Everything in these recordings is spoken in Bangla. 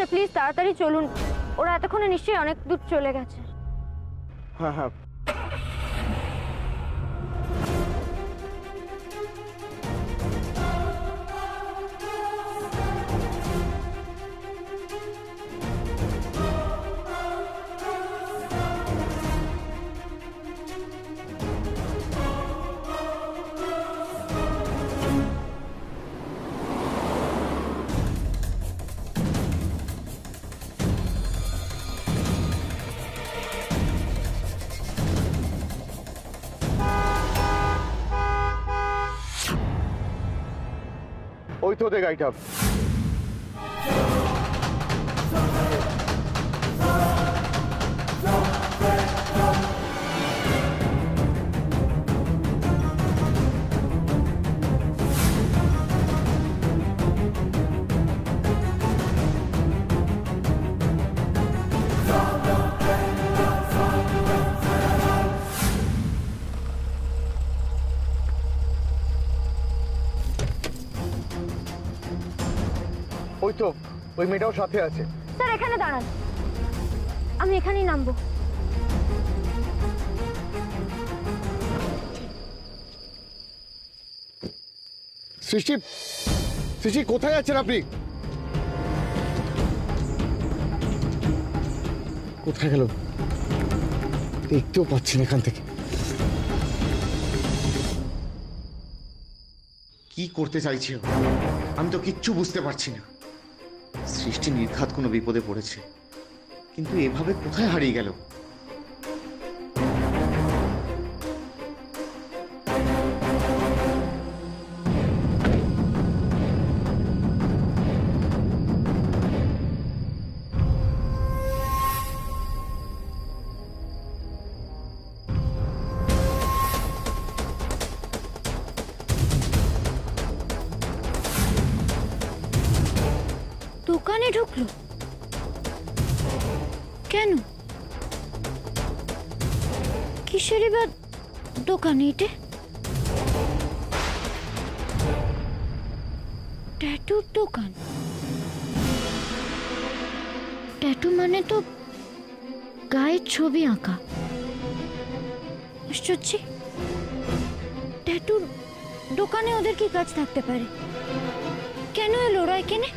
প্লিজ তাড়াতাড়ি চলুন, ওরা এতক্ষণে নিশ্চয়ই অনেক দূর চলে গেছে। হ্যাঁ হ্যাঁ, ওই তো ওদের গাড়িটা। ওই তো ওই মেয়েটাও সাথে আছে। স্যার এখানে দাঁড়ান, আমি এখানেই নামবো। সৃষ্টি, সৃষ্টি কোথায় আছেন আপনি? কোথায় গেল? দেখতেও পাচ্ছি না এখান থেকে। কি করতে চাইছে আমি তো কিচ্ছু বুঝতে পারছি না। সৃষ্টি নির্ঘাত কোনো বিপদে পড়েছে, কিন্তু এভাবে কোথায় হারিয়ে গেল? দোকানে ঢুকলো কেন? কিসেরই বা দোকানে এটা? ট্যাটুর দোকান। ট্যাটু মানে তো গায়ের ছবি আঁকা। আশ্চর্য, ট্যাটুর দোকানে ওদের কি কাজ থাকতে পারে? কেন এলো ওরা এখানে?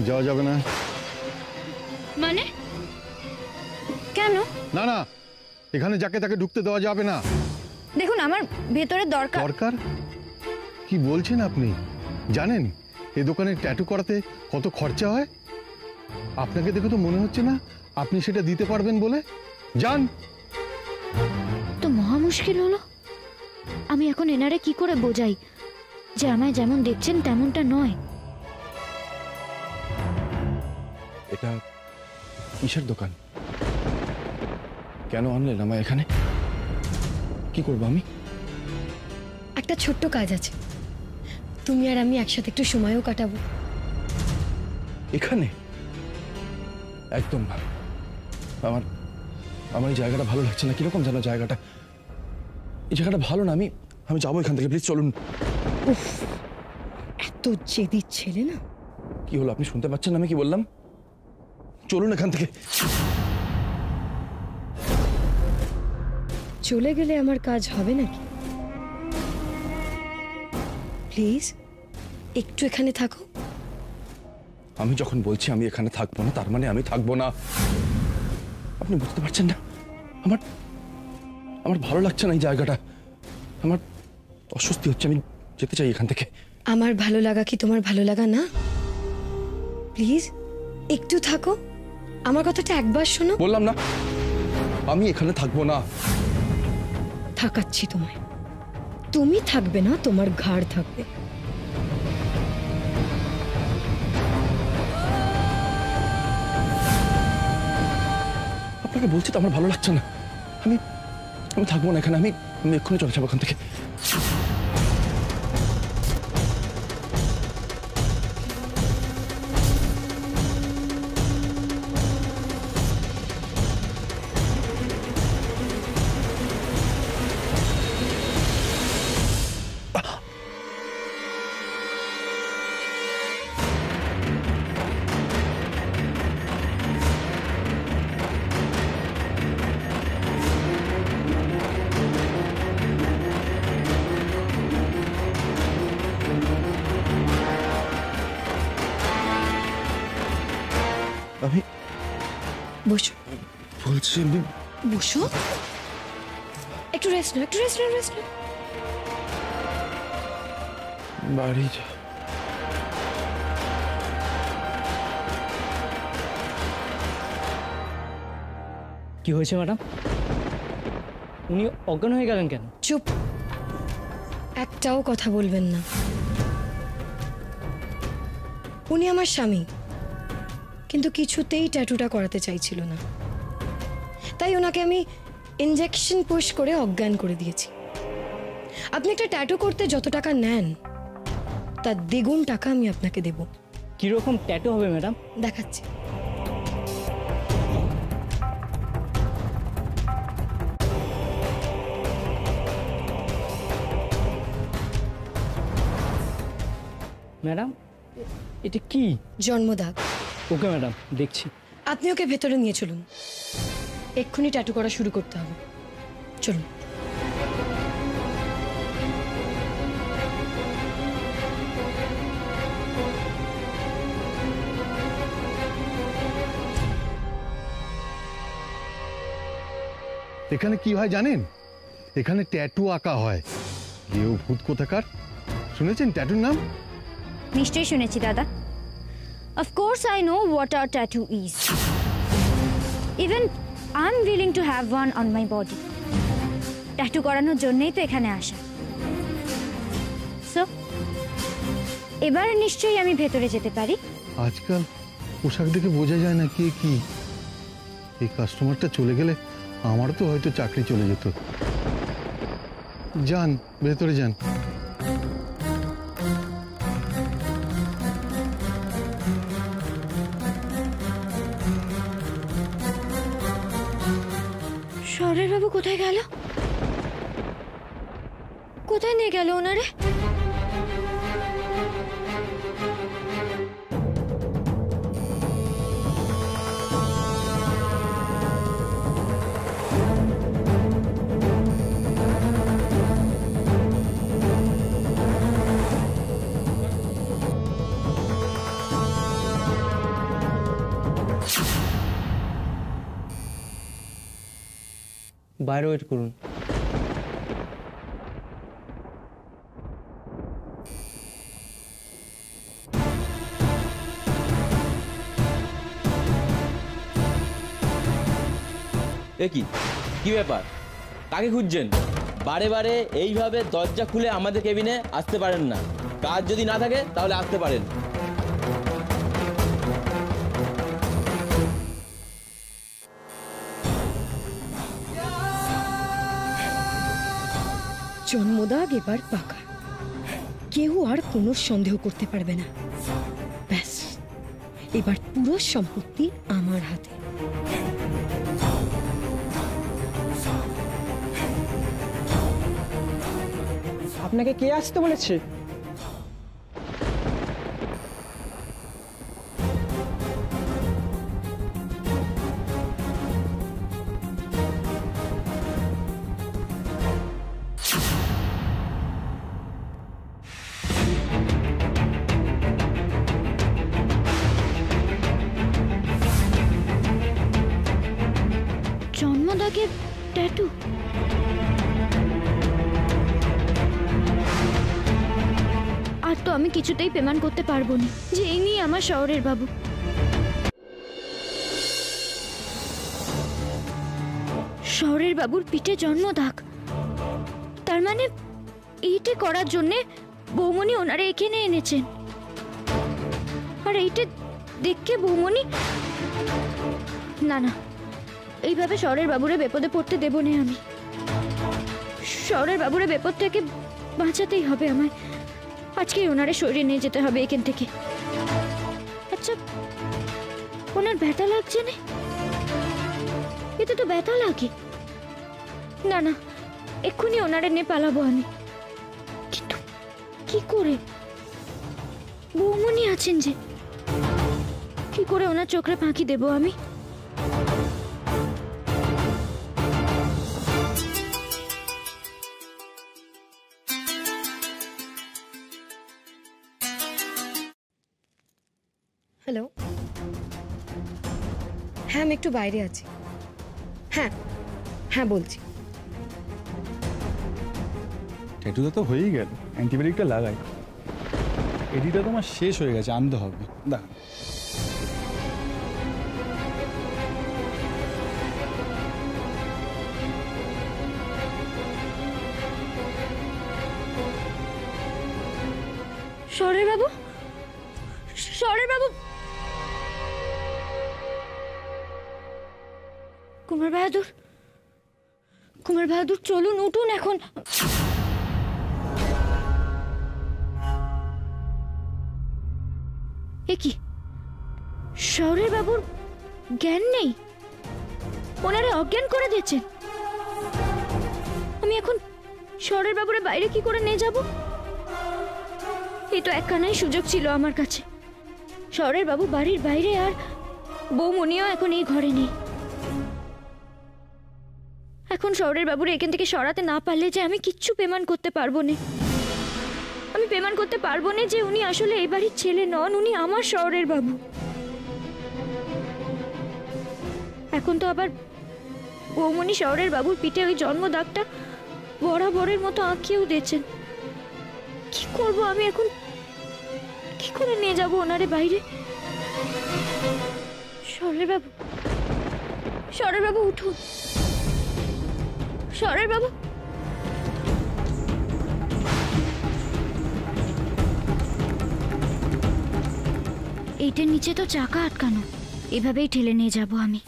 যাওয়া যাবে না। মানে কেন? না না, এখানে যাকে তাকে ঢুকতে দেওয়া যাবে না। দেখুন আমার ভেতরে দরকার। দরকার? কি বলছেন আপনি? জানেন এই দোকানে ট্যাটু করাতে কত খরচা হয়? আপনাকে দেখে তো মনে হচ্ছে না আপনি সেটা দিতে পারবেন বলে। যান। তো মহা মুশকিল হলো। আমি এখন এনারে কি করে বোঝাই যে আমায় যেমন দেখছেন তেমনটা নয়? এটা কিসের দোকান? কেন আনলেন আমায় এখানে? কি করবো আমি? একটা ছোট্ট কাজ আছে, তুমি আর আমি একসাথে একটু সময়ও কাটাবো। এখানে? একদম না। আমার আমার এই জায়গাটা ভালো লাগছে না। কিরকম যেন জায়গাটা, এই জায়গাটা ভালো না। আমি যাবো এখান থেকে, প্লিজ চলুন। উফ, এত জেদি ছেলে না। কি হলো, আপনি শুনতে পাচ্ছেন আমি কি বললাম? চলুন এখান থেকে। চলে গেলে আমার কাজ হবে নাকি? প্লিজ একটু এখানে থাকো। আমি যখন বলছি আমি এখানে থাকবো না, তার মানে আমি থাকবো না। আপনি বুঝতে পারছেন না? আমার আমার ভালো লাগছে না এই জায়গাটা। আমার অস্বস্তি হচ্ছে। আমি যেতে চাই এখান থেকে। আমার ভালো লাগা কি তোমার ভালো লাগা না? প্লিজ একটু থাকো, আমার কথাটা একবার শোনো। বললাম না আমি এখানে থাকবো না। থাকাচ্ছি তোমায়। তুমি থাকবে না, তোমার ঘাড় থাকবে। আপনাকে বলছি তো আমার ভালো লাগছে না। আমি আমি থাকবো না এখানে। আমি এক্ষুনি চলে যাবো এখান থেকে। আমি বসো বলছি আমি বসো, একটু রেস্ট নাও, একটু রেস্ট নাও, রেস্ট নাও। বাড়ি যা। কি হয়েছে ম্যাডাম? উনি অজ্ঞান হয়ে গেলেন কেন? চুপ, একটাও কথা বলবেন না। উনি আমার স্বামী, কিন্তু কিছুতেই ট্যাটুটা করাতে চাইছিল না, তাই ওনাকে আমি ইনজেকশন পুশ করে অজ্ঞান করে দিয়েছি। আপনি একটা ট্যাটু করতে যত টাকা নেন তার দ্বিগুণ টাকা আমি আপনাকে দেব। কিরকম ট্যাটু হবে ম্যাডাম? দেখাচ্ছি। ম্যাডাম এটা কি? জন্মদাগ। ওকে ম্যাডাম, দেখছি। আপনি ওকে ভেতরে নিয়ে চলুন, এক্ষুনি ট্যাটু করা শুরু করতে হবে। চলুন। এখানে কি হয় জানেন? এখানে ট্যাটু আঁকা হয়। কেউ ভূত কোথাকার, শুনেছেন ট্যাটুর নাম? নিশ্চয়ই শুনেছি দাদা। Of course I know what a tattoo is. Even I'm willing to have one on my body. Tattoo করানোর জন্যই তো এখানে আসা। সো এবার নিশ্চয়ই আমি ভেতরে যেতে পারি। আজকাল পোশাক দেখে বোঝা যায় না কে কি। এই কাস্টমারটা চলে গেলে আমারও তো হয়তো চাকরি চলে যেত। যান, ভেতরে যান। শহরের বাবু কোথায় গেল? কোথায় নিয়ে গেল ওনারে? বাইরে ওয়েট করুন। এ কি কি ব্যাপার? কাকে খুঁজছেন? বারে বারে এইভাবে দরজা খুলে আমাদের কেবিনে আসতে পারেন না। কাজ যদি না থাকে তাহলে আসতে পারেন। জন্মদাগ এবার পাকা, কেউ আর কোনো সন্দেহ করতে পারবে না। ব্যাস, এবার পুরো সম্পত্তি আমার হাতে। আপনাকে কে আসতে বলেছে? জন্মদাগের ট্যাটু। আর তো আমি কিছুতেই পেমান করতে পারবো না যে ইনি আমার শহরের বাবু। শহরের বাবুর পিঠে জন্মদাগ, তার মানে এইটা করার জন্যে বৌমনি ওনারা এখানে এনেছেন। আর এইটা দেখে বৌমনি, না না, এইভাবে শহরের বাবুরে বিপদে পড়তে দেব না আমি। শহরের বাবুরে বিপদ থেকে বাঁচাতেই হবে আমায়। আজকেই ওনারে শরীরে নিয়ে যেতে হবে এখান থেকে। আচ্ছা, ওনার ব্যথা লাগছে না? এতে তো ব্যথা লাগে। না না, এক্ষুনি ওনারে নিয়ে পালাবো আমি। কিন্তু কি করে? বৌমনি আছেন যে, কি করে ওনার চোখে ফাঁকি দেবো আমি? হ্যালো, হ্যাঁ আমি একটু বাইরে আছি। হ্যাঁ হ্যাঁ বলছি। ট্যাটুটা তো হয়েই গেল, অ্যান্টিবায়োটিকটা লাগাই। এডিটা তোমার শেষ হয়ে গেছে, আনতে হবে। দাঁড়া, শহরের বাবু, শহরের বাবু, কুমার বাহাদুর, কুমার বাহাদুর চলুন, উঠুন এখন। এ কি, শহরের বাবুর জ্ঞান নেই? ওনারে অজ্ঞান করে দিয়েছেন। আমি এখন শহরের বাবুরে বাইরে কি করে নিয়ে যাব? এই তো একখানাই সুযোগ ছিল আমার কাছে। শহরের বাবু বাড়ির বাইরে, আর বৌমনিও এখন এই ঘরে নেই। এখন শহরের বাবুরে এখান থেকে সরাতে না পারলে যে আমি কিচ্ছু পেমান করতে পারবো না। আমি পেমান করতে পারবো না যে উনি আসলে এই বাড়ির ছেলে নন, উনি আমার শহরের বাবু। এখন তো আবার বৌমনি শহরের বাবুর পিঠে ওই জন্ম দাগটা বরাবরের মতো আঁকিয়েও দিয়েছেন। কি করব আমি এখন? কি করে নিয়ে যাব ওনারে বাইরে? শহরের বাবু, শহরের বাবু উঠুন, শহরের বাবু। এইটার নিচে তো চাকা আটকানো, এভাবেই ঠেলে নিয়ে যাব আমি।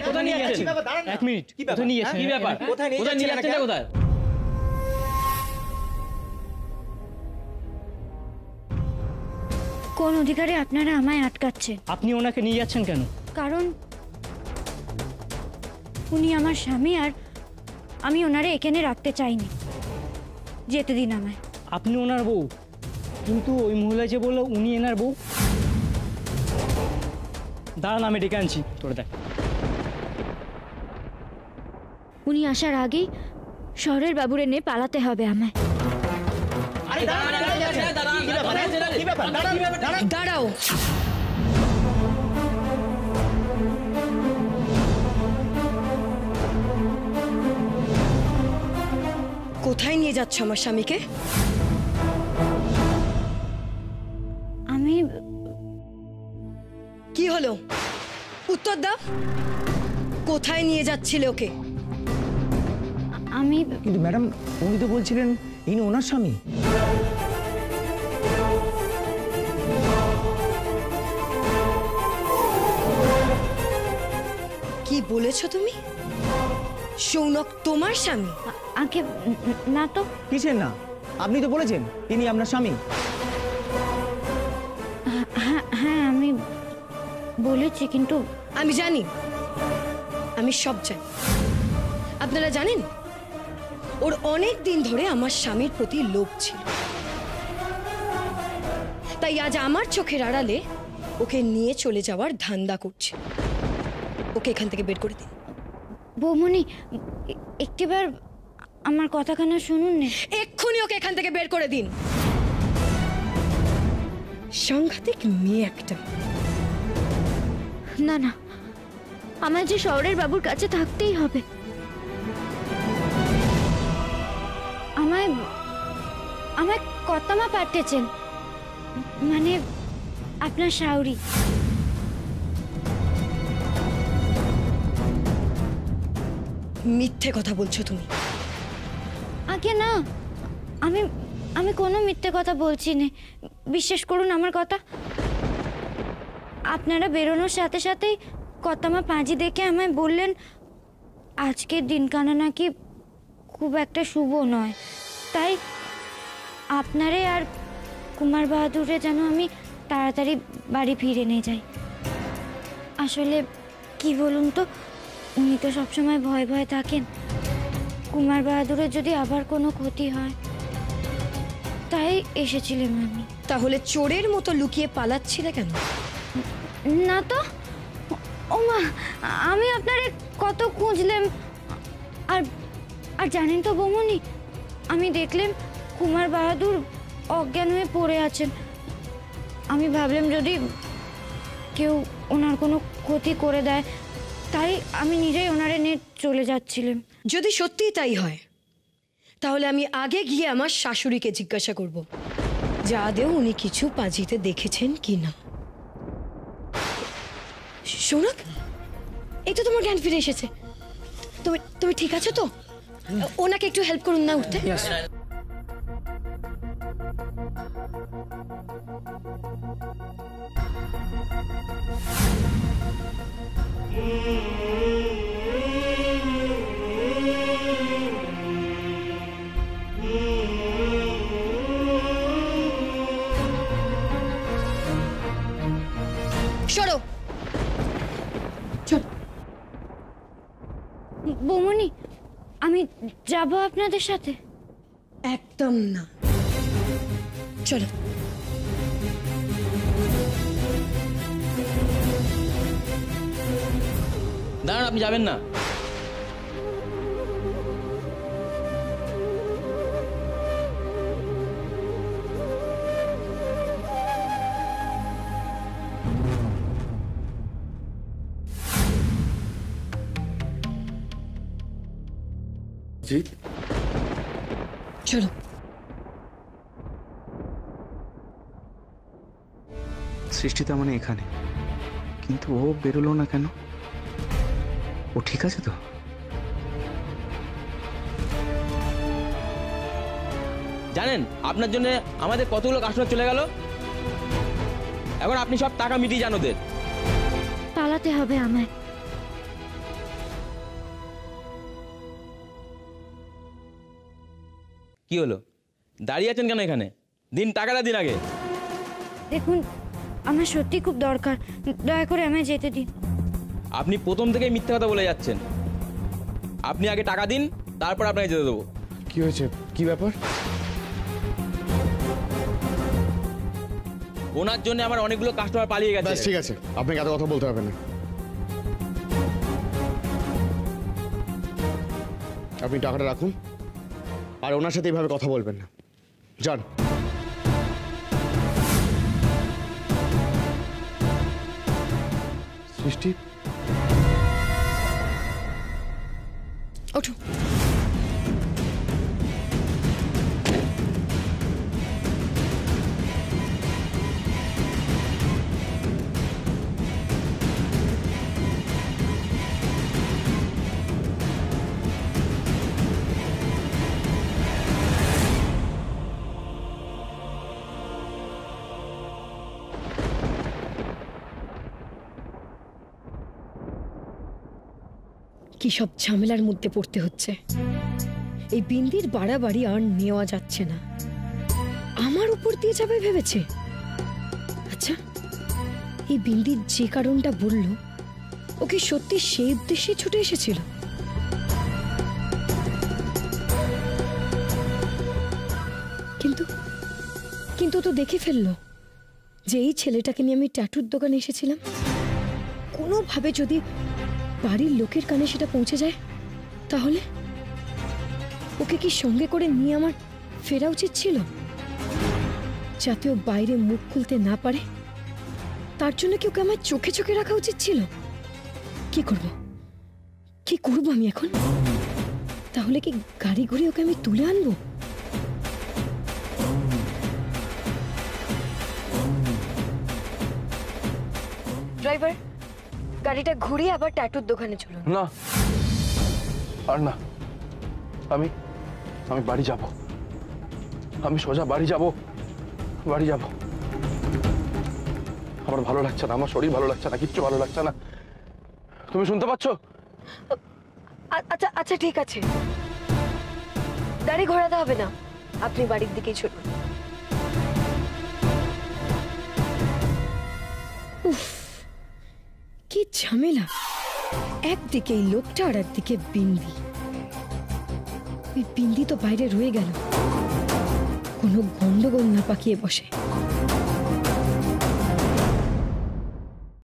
কোথায় নিয়ে যাচ্ছেন? এক মিনিট, কোথায় নিয়ে যাচ্ছেন? কি ব্যাপার? কোথায় নিয়ে যাচ্ছেন? কোথায়? কোন অধিকারে আপনারা আমায় আটকাচ্ছেন? আপনি ওনাকে নিয়ে যাচ্ছেন কেন? কারণ উনি আমার স্বামী, আর আমি ওনারে এখানে রাখতে চাইনি। যেতে দিন আমায়। আপনি ওনার বউ, কিন্তু ওই মহিলা যে বললো উনি এনার বউ। দাঁড়ান, আমি ডেকে আনছি, তোরা দেখ। উনি আসার আগেই শহরের বাবুরে নিয়ে পালাতে হবে আমায়। দাঁড়াও, কোথায় নিয়ে যাচ্ছ আমার স্বামীকে? আমি কি হলো? উত্তর দাও, কোথায় নিয়ে যাচ্ছিলে ওকে? আমি কিন্তু ম্যাডাম, উনি তো বলছিলেন ইনি ওনার স্বামী। কি বলেছো তুমি? সৌনক তোমার স্বামী? আগে না তো। কিসের না? আপনি তো বলেছেন ইনি আপনার স্বামী। হ্যাঁ হ্যাঁ, আমি বলেছি, কিন্তু আমি জানি, আমি সব জানি। আপনারা জানেন ওর অনেক দিন ধরে আমার স্বামীর প্রতি লোভ ছিল, তাই আজ আমার চোখের আড়ালে ওকে নিয়ে চলে যাওয়ার ধান্দা করছে। ওকে এখান থেকে বের করে দিন। বৌমনি, একটিবার আমার কথাখানা শুনুন না। এক্ষুনি ওকে এখান থেকে বের করে দিন। সাংঘাতিক মেয়ে একটা। না না, আমার যে শহরের বাবুর কাছে থাকতেই হবে। আমায় আমায় কর্তামা পাঠিয়েছেন, মানে আপনার শাওরি। মিথ্যে কথা বলছো তুমি। আগে না, আমি আমি কোনো মিথ্যে কথা বলছি না, বিশ্বাস করুন আমার কথা। আপনারা বেরোনোর সাথে সাথেই কর্তামা পাঁজি দেখে আমায় বললেন আজকের দিনখানা নাকি খুব একটা শুভ নয়, তাই আপনারে আর কুমার বাহাদুরে যেন আমি তাড়াতাড়ি বাড়ি ফিরে নিয়ে যাই। আসলে কি বলুন তো, উনি তো সবসময় ভয় ভয় থাকেন, কুমার বাহাদুরের যদি আবার কোনো ক্ষতি হয়, তাই এসেছিলাম আমি। তাহলে চোরের মতো লুকিয়ে পালাচ্ছিলে কেন? না তো। ও মা, আমি আপনারে কত খুঁজলাম। আর আর জানেন তো বৌমনি, আমি দেখলাম কুমার বাহাদুর অজ্ঞান হয়ে পড়ে আছেন। আমি ভাবলাম যদি কেউ ওনার কোনো ক্ষতি করে দেয়, তাই আমি নিজেই ওনারে নিয়ে চলে যাচ্ছিলাম। যদি সত্যিই তাই হয় তাহলে আমি আগে গিয়ে আমার শাশুড়িকে জিজ্ঞাসা করব যে আদেও উনি কিছু পাজিতে দেখেছেন কি না। শোনাক, এই তো তোমার জ্ঞান ফিরে এসেছে। তুমি তুমি ঠিক আছো তো? ওনাকে একটু হেল্প করুন না উঠতে। সরো। চল। বৌমনি, আমি যাব আপনাদের সাথে। একদম না, চলো। দাঁড়ান, আপনি যাবেন না। জিৎ, চলো। সৃষ্টি তার মানে এখানে, কিন্তু ও বেরোলো না কেন? ও ঠিক আছে তো? জানেন আপনার জন্য আমাদের কতগুলো কাস্টমার চলে গেল। এখন আপনি সব টাকা মিটিয়ে যান ওদের। পালাতে হবে আমায়। কি হলো, দাঁড়িয়ে আছেন কেন এখানে? দিন, টাকাটা দিন আগে। দেখুন, আমার সত্যি খুব দরকার, দয়া করে আমায় যেতে দিন। আপনি প্রথম থেকেই মিথ্যা কথা বলে যাচ্ছেন। আপনি আগে টাকা দিন, তারপর আপনাকে যেতে দেবো। কি হয়েছে? কি ব্যাপার? ওনার জন্য আমার অনেকগুলো কাস্টমার পালিয়ে গেছে। ঠিক আছে, আপনাকে এত কথা বলতে হবে না। আপনি টাকাটা রাখুন, আর ওনার সাথে এইভাবে কথা বলবেন না। যান। সৃষ্টি, ওঠো। কি সব ঝামেলার মধ্যে পড়তে হচ্ছে। এই বিন্দির বাড়াবাড়ি আর নেওয়া যাচ্ছে না। আমার উপর দিয়ে যাবে ভেবেছে। আচ্ছা, এই বিন্দির যে কারণটা বলল, ওকে সত্যি সেই উদ্দেশ্যে ছুটে এসেছিল? কিন্তু কিন্তু তো দেখে ফেললো যে এই ছেলেটাকে নিয়ে আমি ট্যাটুর দোকানে এসেছিলাম। কোনোভাবে যদি বাড়ির লোকের কানে সেটা পৌঁছে যায়, তাহলে ওকে কি সঙ্গে করে নিয়ে আমার ফেরা উচিত ছিল, যাতে ও বাইরে মুখ খুলতে না পারে? তার জন্য কি ওকে আমার চোখে চোখে রাখা উচিত ছিল? কি করব আমি এখন? তাহলে কি গাড়ি ঘুরে ওকে আমি তুলে আনবো? ড্রাইভার, গাড়িটা ঘুরিয়ে আবার ট্যাটুর দোকানে চলুন। না, আর না। আমি আমি বাড়ি যাব। আমি সোজা বাড়ি যাব। আমার ভালো লাগছে না, আমার শরীর ভালো লাগছে না, কিচ্ছু ভালো লাগছে না। তুমি শুনতে পাচ্ছ? আচ্ছা আচ্ছা, ঠিক আছে, গাড়ি ঘোরাতে হবে না, আপনি বাড়ির দিকেই চলুন। উফ, কি ঝামেলা! একদিকে এই লোকটা আর একদিকে বিন্দি। ওই বিন্দি তো বাইরে রয়ে গেল, কোনো গন্ডগোল না পাকিয়ে বসে।